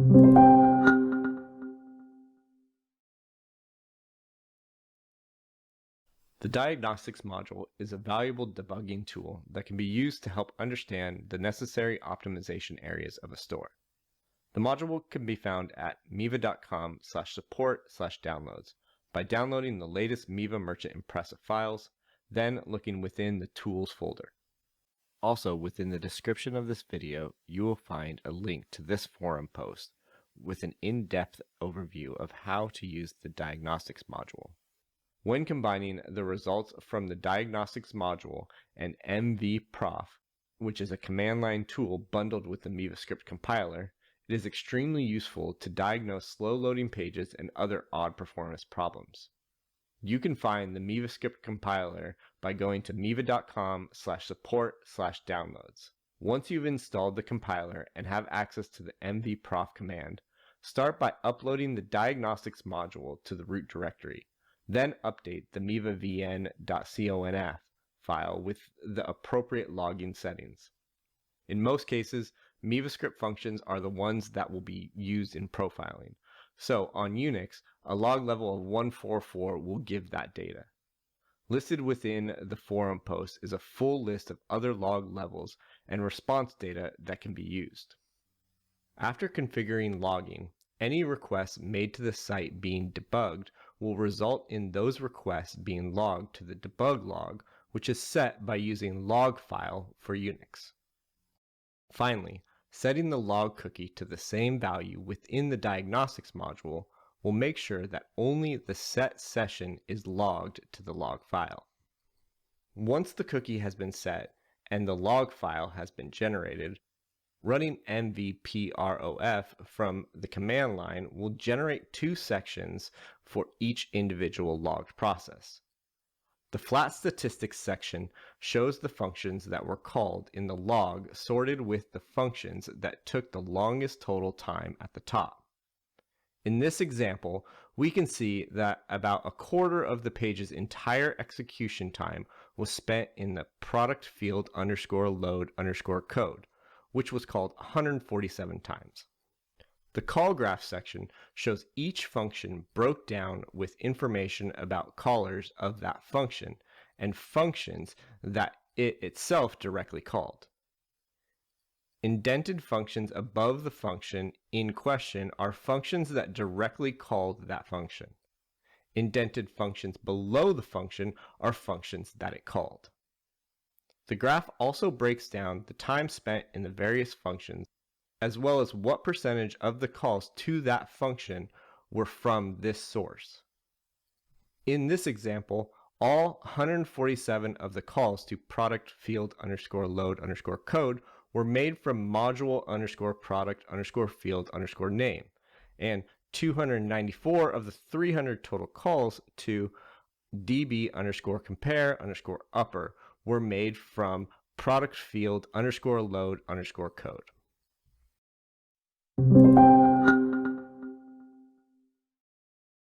The Diagnostics module is a valuable debugging tool that can be used to help understand the necessary optimization areas of a store. The module can be found at miva.com/support/downloads by downloading the latest Miva Merchant Impressive files, then looking within the Tools folder. Also, within the description of this video, you will find a link to this forum post with an in-depth overview of how to use the Diagnostics module. When combining the results from the Diagnostics module and MVProf, which is a command line tool bundled with the Miva script compiler, it is extremely useful to diagnose slow loading pages and other odd performance problems. You can find the Miva script compiler by going to miva.com/support/downloads. Once you've installed the compiler and have access to the MVProf command, start by uploading the Diagnostics module to the root directory. Then update the mivavn.conf file with the appropriate logging settings. In most cases, Miva script functions are the ones that will be used in profiling. So on Unix, a log level of 144 will give that data. Listed within the forum post is a full list of other log levels and response data that can be used. After configuring logging, any requests made to the site being debugged will result in those requests being logged to the debug log, which is set by using log file for Unix. Finally, setting the log cookie to the same value within the Diagnostics module will make sure that only the set session is logged to the log file. Once the cookie has been set and the log file has been generated, running mvprof from the command line will generate two sections for each individual logged process. The flat statistics section shows the functions that were called in the log sorted with the functions that took the longest total time at the top. In this example, we can see that about a quarter of the page's entire execution time was spent in the product field _load_ code, which was called 147 times. The call graph section shows each function broke down with information about callers of that function and functions that it itself directly called. Indented functions above the function in question are functions that directly called that function. Indented functions below the function are functions that it called. The graph also breaks down the time spent in the various functions, as well as what percentage of the calls to that function were from this source. In this example, all 147 of the calls to product field _load_ code were made from module _product _field _name, and 294 of the 300 total calls to db _compare _upper were made from product field _load_ code.